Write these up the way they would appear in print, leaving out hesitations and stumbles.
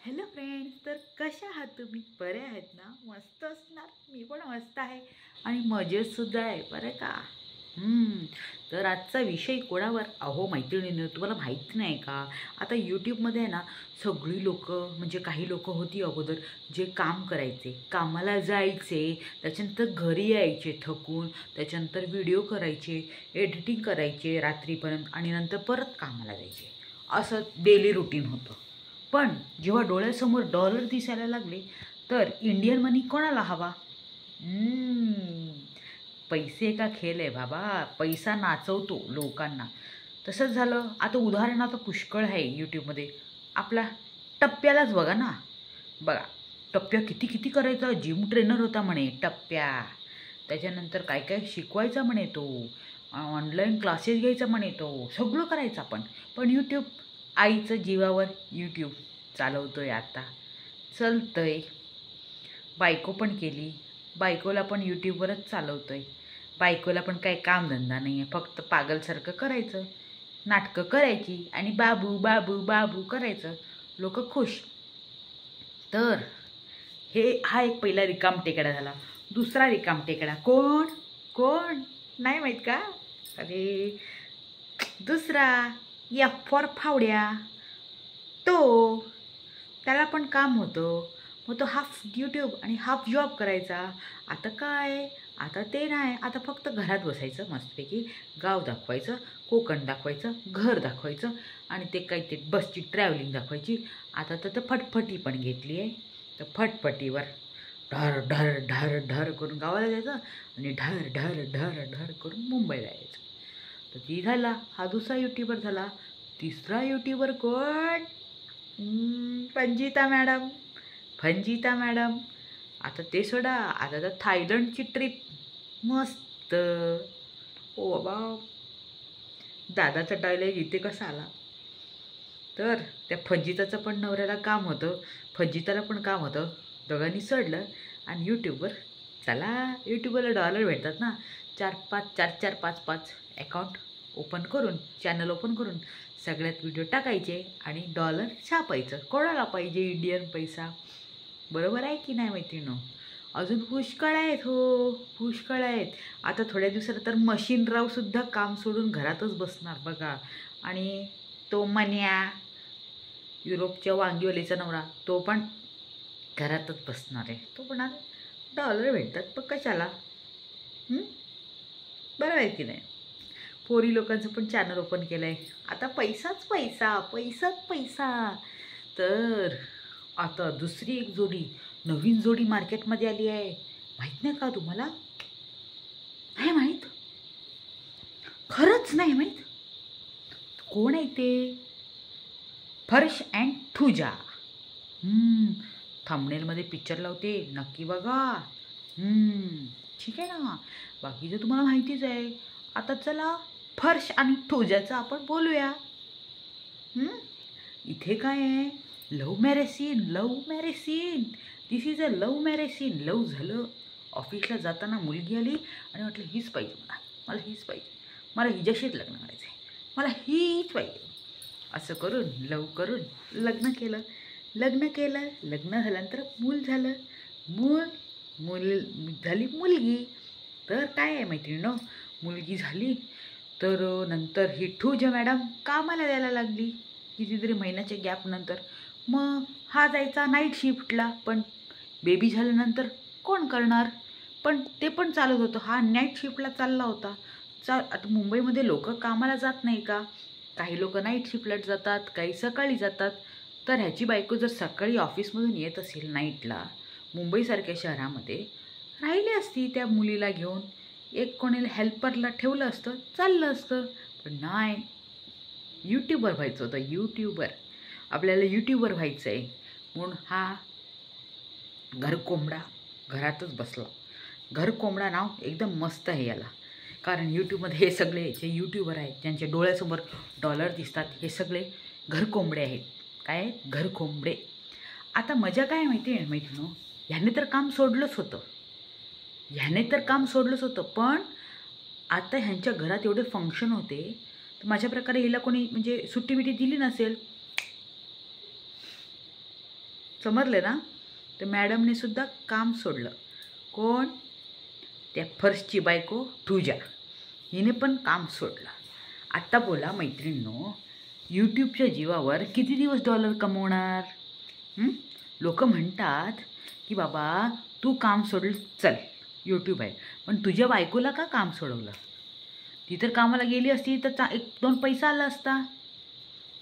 Hello friends, तर कशा आहात तुम्ही? बरे आहेत ना? मस्त असणार. मी पण मस्त आहे आणि मजेत सुद्धा आहे बरं का. तर आजचा विषय कोणावर? अहो मैत्रिणींनो, तुम्हाला माहीत नाही का, आता यूट्यूबमध्ये आहे ना, सगळी लोकं म्हणजे काही लोकं होती अगोदर जे काम करायचे, कामाला जायचे, त्याच्यानंतर घरी यायचे थकून, त्याच्यानंतर व्हिडिओ करायचे, एडिटिंग करायचे रात्रीपर्यंत आणि नंतर परत कामाला जायचे. असं डेली रुटीन होतं. पण जेव्हा डोळ्यासमोर डॉलर दिसायला लागले तर इंडियन मनी कोणाला हवा? हम्म, पैसे का खेळ आहे बाबा. पैसा नाचवतो लोकांना. तसंच झालं आता. उदाहरण आता पुष्कळ आहे यूट्यूबमध्ये. आपला टप्प्यालाच बघा ना. बघा, टप्प्या किती किती करायचा. जिम ट्रेनर होता म्हणे टप्प्या. त्याच्यानंतर काय काय शिकवायचा म्हणे तो. ऑनलाईन क्लासेस घ्यायचा म्हणे तो. सगळं करायचं आपण. पण यूट्यूब, आईचं जीवावर यूट्यूब चालवतोय आता. चलतंय. बायको पण केली. बायकोला पण यूट्यूबवरच चालवतोय. बायकोला पण काही कामधंदा नाही आहे. फक्त पागलसारखं करायचं. नाटकं करायची आणि बाबू बाबू बाबू करायचं. लोक खुश. तर हा एक पहिला रिकामटेकडा झाला. दुसरा रिकामटेकडा कोण कोण नाही माहीत का? अरे, दुसरा एफ फॉर फावड्या. तो त्याला पण काम होतं. मग तो हाफ यूट्यूब आणि हाफ जॉब करायचा. आता काय, आता ते नाही. आता फक्त घरात बसायचं मस्तपैकी. गाव दाखवायचं, कोकण दाखवायचं, घर दाखवायचं आणि ते काही ते बसची ट्रॅव्हलिंग दाखवायची. आता तर फटफटी पण घेतली आहे. तर फटफटीवर ढर ढर ढर ढर करून गावाला जायचं आणि ढर ढर ढर ढर करून मुंबईला यायचं. तर ती झाला. हा दुसरा यूट्यूबर झाला. तिसरा यूट्यूबर कोण? पंजिता मॅडम. फंजिता मॅडम. आता ते सोडा. आता तर थायलंडची ट्रिप मस्त. ओ बाबा, दादाचा डायलॉग इथे कसा आला. तर त्या फंजिताचं पण नवऱ्याला काम होतं, फंजिताला पण काम होतं. दोघांनी सोडलं आणि यूट्यूबवर चला. यूट्यूबला डॉलर भेटतात ना. 4-5 अकाउंट ओपन करून, चॅनल ओपन करून सगळ्यात व्हिडिओ टाकायचे आणि डॉलर छापायचं. कोणाला पाहिजे इंडियन पैसा? बरोबर आहे की नाही मैत्रिणींनो? अजून पुष्कळ आहेत. हो, पुष्कळ आहेत. आता थोड्या दिवसात तर मशीनरावसुद्धा काम सोडून घरातच बसणार बघा. आणि तो मन्या, युरोपच्या वांगीवलीचा नवरा, तो पण घरातच बसणार आहे. तो पण डॉलर भेटतात पण कशाला? बरं आहे की नाही? पोरी लोकांचं पण चॅनल ओपन केलं आहे. आता पैसाच पैसा, पैसाच पैसा. तर आता दुसरी एक जोडी, नवीन जोडी मार्केटमध्ये आली आहे. माहीत नाही का तुम्हाला? नाही माहीत? खरंच नाही माहीत? कोण आहे ते? फर्श अँड थुजा. थंबनेलमध्ये पिक्चर लावते, नक्की बघा. ठीक आहे ना. बाकीचं तुम्हाला माहितीच आहे. आता चला फर्श आणि थुजाचं आपण बोलूया. इथे काय आहे? Love marriage scene. Love marriage scene. This is a love marriage scene. Love झालं. ऑफिसला जाताना मुलगी आली आणि म्हटलं हीच पाहिजे मला. मला हीच पाहिजे. मला हिच्याशीच लग्न करायचं आहे. मला हीच पाहिजे. असं करून लव करून लग्न केलं. लग्न झाल्यानंतर मूल झालं. मूल झाली मुलगी. तर काय आहे मैत्रिणींनो, मुलगी झाली तर नंतर ही ठूजा मॅडम कामाला द्यायला लागली कितीतरी महिन्याच्या गॅपनंतर. मग हा जायचा नाईट शिफ्टला. पण बेबी झाल्यानंतर कोण करणार? पण ते पण चालत होतं. हा नाईट शिफ्टला चालला होता. आता मुंबईमध्ये लोक कामाला जात नाही का? काही लोक नाईट शिफ्टला जातात, काही सकाळी जातात. तर ह्याची बायको जर सकाळी ऑफिसमधून येत असेल नाईटला, मुंबईसारख्या शहरामध्ये राहिली असती त्या मुलीला घेऊन. एक कोणीला हेल्परला ठेवलं असतं, चाललं असतं. पण नाही, यूट्यूबर व्हायचं होतं. यूट्यूबर. आपल्याला यूट्यूबर व्हायचं आहे म्हणून हा घरकोंबडा घरातच बसला. घरकोंबडा नाव एकदम मस्त आहे याला. कारण यूट्यूबमध्ये हे सगळे जे यूट्यूबर आहेत, ज्यांच्या डोळ्यासमोर डॉलर दिसतात, हे सगळे घरकोंबडे आहेत. काय आहेत? घरकोंबडे. आता मजा काय माहिती आहे मैत्रिणींनो? ह्याने तर काम सोडलंच होतं. पण आता ह्यांच्या घरात एवढे फंक्शन होते, तर माझ्या प्रकारे हिला कोणी म्हणजे सुट्टी बिटी दिली नसेल. समजले ना. तर मॅडमने सुद्धा काम सोडलं. कोण? त्या फर्स्टची बायको तुझ्या, हिने पण काम सोडलं. आत्ता बोला मैत्रिणींनो, यूट्यूबच्या जीवावर किती दिवस डॉलर कमवणार? लोक म्हणतात की बाबा तू काम सोडलं, चल यूट्यूब आहे, पण तुझ्या बायकोला का काम सोडवलं? ती तर कामाला गेली असती तर 1-2 पैसा आला असता.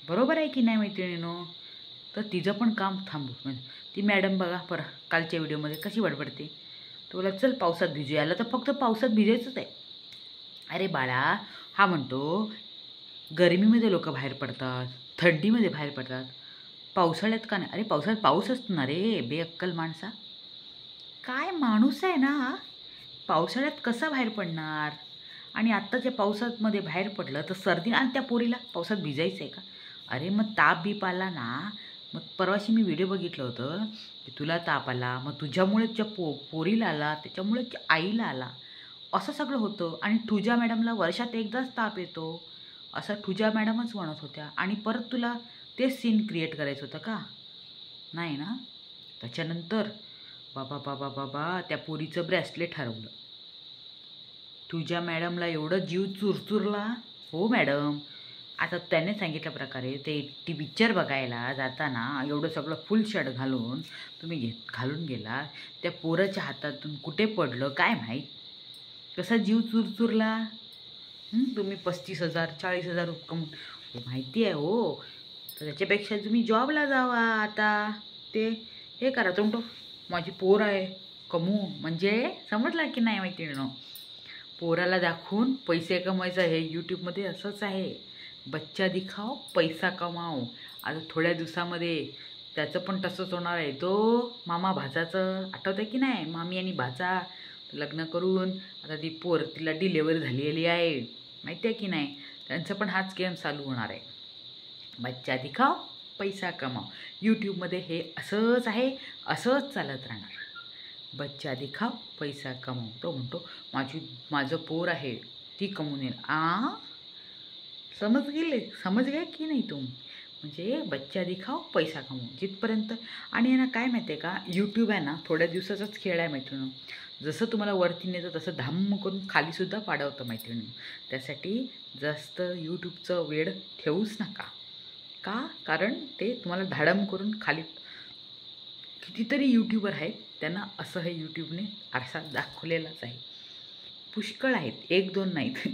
बरोबर आहे की नाही मैत्रिणींनो? तर तिचं पण काम थांबू. ती मॅडम बघा परत कालच्या व्हिडिओमध्ये कशी बडबडते. तुला चल पावसात भिजू, याला तर फक्त पावसात भिजायचंच आहे. अरे बाळा, हा म्हणतो गरमीमध्ये लोक बाहेर पडतात, थंडीमध्ये बाहेर पडतात, पावसाळ्यात का नाही? अरे पावसाळ्यात पाऊस असतो ना रे बेअक्कल माणसा. काय माणूस आहे ना, पावसाळ्यात कसा बाहेर पडणार? आणि आत्ताच्या पावसामध्ये बाहेर पडलं तर सर्दी, आणि त्या पोरीला पावसात भिजायचं आहे का? अरे मग ताप बीप आला ना, मग परवाशी मी व्हिडिओ बघितलं होतं की तुला ताप आला, मग तुझ्यामुळे त्या पोरीला आला, त्याच्यामुळे त्या आईला आला, असं सगळं होतं. आणि तुझ्या मॅडमला वर्षात एकदाच ताप येतो असं तुझ्या मॅडमच म्हणत होत्या, आणि परत तुला तेच सीन क्रिएट करायचं होतं का? नाही ना. त्याच्यानंतर बाबा बाबा बाबा त्या पोरीचं ब्रेसलेट हरवलं. तुझ्या मॅडमला एवढं जीव चुरचुरला. हो मॅडम, आता त्याने सांगितल्या प्रकारे ते पिक्चर बघायला जाताना एवढं सगळं फुल शर्ट घालून तुम्ही घालून गेला, त्या पोराच्या हातातून कुठे पडलं काय माहीत, कसा जीव चुरचुरला. तुम्ही 35,000 40,000 कमवून, माहिती आहे हो. तर त्याच्यापेक्षा तुम्ही जॉबला जावा आता. ते हे करा तुमचं, माझी पोर आहे कमवू, म्हणजे समजला की नाही मैत्रिणींनो? पोराला दाखवून पैसे कमवायचं हे यूट्यूबमध्ये असंच आहे. बच्चा दिखाओ पैसा कमाओ. आता थोड्या दिवसामध्ये त्याचं पण तसंच होणार आहे. तो मामा भाजाचं आठवतं की नाही? मामी आणि भाजा लग्न करून आता ती पोर, तिला डिलेवरी झालेली आहे, माहिती आहे की नाही? त्यांचं पण हाच गेम चालू होणार आहे. बच्चा दिखाओ पैसा कमाओ. यूट्यूबमध्ये हे असंच आहे, असंच चालत राहणार. बच्चा दिखाओ पैसा कमाओ. तो म्हणतो माझं पोर आहे, ती कमवून येईल. समज गे की नाही तुम? म्हणजे बच्चा दिखाओ पैसा कमाओ जिथपर्यंत. आणि ना काय माहिती आहे का, यूट्यूब आहे ना थोड्या दिवसाचाच खेळ आहे मैत्रिणी. जसं तुम्हाला वरती नेतं तसं धाम करून खालीसुद्धा पाडवतं मैत्रिणी. त्यासाठी जास्त यूट्यूबचं वेळ ठेवूच नका. का? कारण ते तुम्हाला धाडम करून खाली. कितीतरी यूट्यूबर आहेत, त्यांना असं हे यूट्यूबने आरसा दाखवलेलाच आहे. पुष्कळ आहेत, 1-2 नाहीत,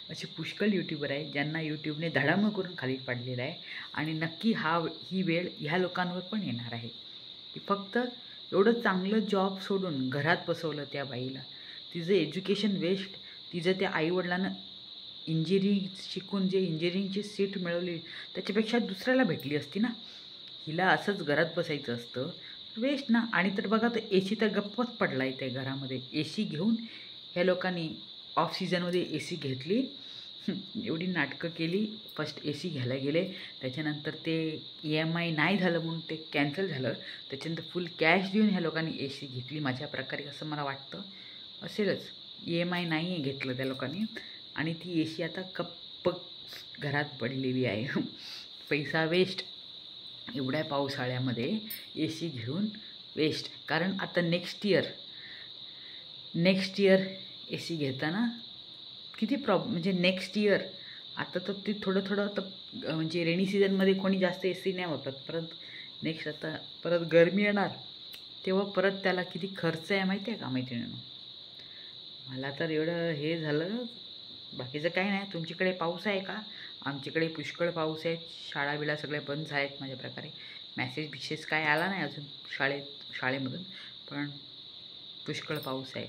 असे पुष्कळ यूट्यूबर आहेत ज्यांना यूट्यूबने धडाम करून खाली पाडलेला आहे. आणि नक्की ही वेळ ह्या लोकांवर पण येणार आहे की फक्त एवढं चांगलं जॉब सोडून घरात बसवलं त्या बाईला. तिचं एज्युकेशन वेस्ट. तिचं त्या आईवडिलांना इंजिनिअरिंग शिकून जे इंजिनिअरिंगची सीट मिळवली त्याच्यापेक्षा दुसऱ्याला भेटली असती ना. हिला असंच घरात बसायचं असतं, वेस्ट ना. आणि तर बघा, तर AC तर गप्पच पडला आहे त्या घरामध्ये. AC घेऊन ह्या लोकांनी ऑफ सीझनमध्ये AC घेतली, एवढी नाटकं केली. फर्स्ट AC घ्यायला गेले, त्याच्यानंतर ते EMI नाही झालं म्हणून ते कॅन्सल झालं. त्याच्यानंतर फुल कॅश देऊन ह्या लोकांनी AC घेतली माझ्या प्रकारे, असं मला वाटतं. असेलच, EMI नाही घेतलं त्या लोकांनी, आणि ती AC आता कप्प घरात पडलेली आहे. पैसा वेस्ट. एवढ्या पावसाळ्यामध्ये AC घेऊन वेस्ट. कारण आता नेक्स्ट इयर AC घेताना किती म्हणजे नेक्स्ट इयर. आता तर ते थोडं तर म्हणजे रेनी सीझनमध्ये कोणी जास्त AC नाही वापरत, परत नेक्स्ट आता परत गरमी येणार तेव्हा परत त्याला किती खर्च आहे माहिती आहे का मैत्रिणींनो? मला तर एवढं हे झालं. बाकीचं काही नाही. तुमच्याकडे पाऊस आहे का? आमच्याकडे पुष्कळ पाऊस आहे. शाळा बिळा सगळ्या बंद आहेत माझ्या प्रकारे. मेसेज काय आला नाही अजून शाळेमधून, पण पुष्कळ पाऊस आहे.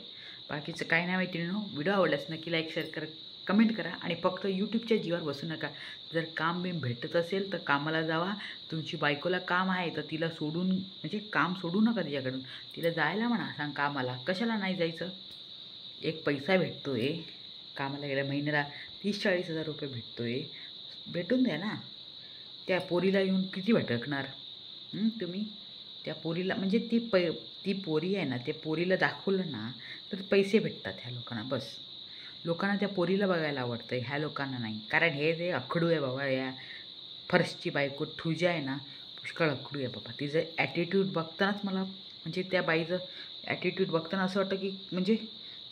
बाकीचं काही नाही मैत्रिणींनो. व्हिडिओ आवडल्यास नक्की लाईक शेअर करा, कमेंट करा. आणि फक्त यूट्यूबच्या जीवावर बसू नका. जर काम बिम भेटत असेल तर कामाला जावा. तुमची बायकोला काम आहे तर तिला सोडून, म्हणजे काम सोडू नका तिच्याकडून. तिला जायला म्हणा, सांग कामाला. कशाला नाही जायचं? एक पैसा भेटतो आहे कामाला गेल्या महिन्याला, 30-40 हजार रुपये भेटतो आहे, भेटून द्या ना. त्या पोरीला येऊन किती भटकणार तुम्ही? त्या पोरीला म्हणजे ती पोरी आहे ना, त्या पोरीला दाखवलं ना तर पैसे भेटतात ह्या लोकांना. बस, लोकांना त्या पोरीला बघायला आवडतं, ह्या लोकांना नाही. कारण हे जे अखडू आहे बाबा, या फर्स्टची बायको ठुजा आहे ना, पुष्कळ अकडू आहे बाबा. तिचं ॲटिट्यूड बघतानाच मला म्हणजे त्या बाईचं ॲटिट्यूड बघताना असं वाटतं की म्हणजे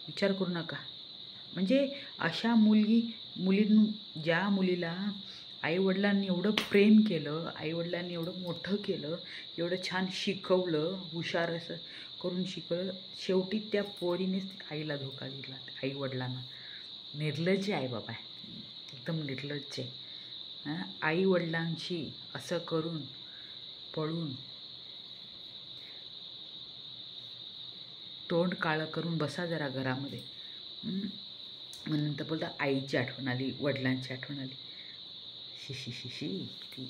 विचार करू नका. म्हणजे अशा ज्या मुलीला आईवडिलांनी एवढं प्रेम केलं, आईवडिलांनी एवढं मोठं केलं, एवढं छान शिकवलं, हुशार असं करून शिकवलं, शेवटी त्या पोरीनेच आईला धोका दिला, आईवडिलांना. निर्लज्ज आहे बाबा, एकदम निर्लज्ज आहे. आईवडिलांशी असं करून पळून तोंड काळं करून बसा जरा घरामध्ये. मग नंतर बोलता आईची आठवण आली, वडिलांची आठवण आली. शी ती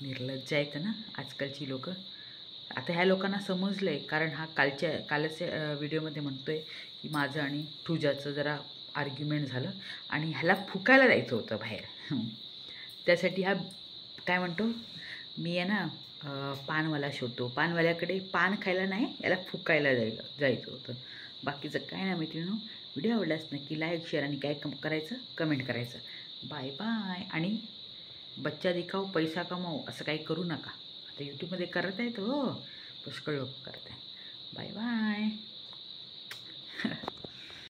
निर्लज्ज आहेत ना आजकालची लोकं. आता ह्या लोकांना समजलं आहे, कारण हा कालच्या व्हिडिओमध्ये म्हणतो आहे की माझं आणि तुझ्याचं जरा आर्ग्युमेंट झालं आणि ह्याला फुकायला जायचं होतं बाहेर. त्यासाठी हा काय म्हणतो, मी आहे ना पानवाला शोधतो, पानवाल्याकडे पान खायला नाही, याला फुकायला जायचं होतं. बाकीचं काय ना मैत्रिणींनो, व्हिडिओ आवडल्यास नक्की लाईक शेअर आणि काय करायचं, कमेंट करायचं. Bye bye. आणि बच्चा दिखाओ पैसा कमाओ असं काही करू नका. आता यूट्यूबमध्ये करत आहेत हो, पुष्कळ लोक करत आहे. Bye bye.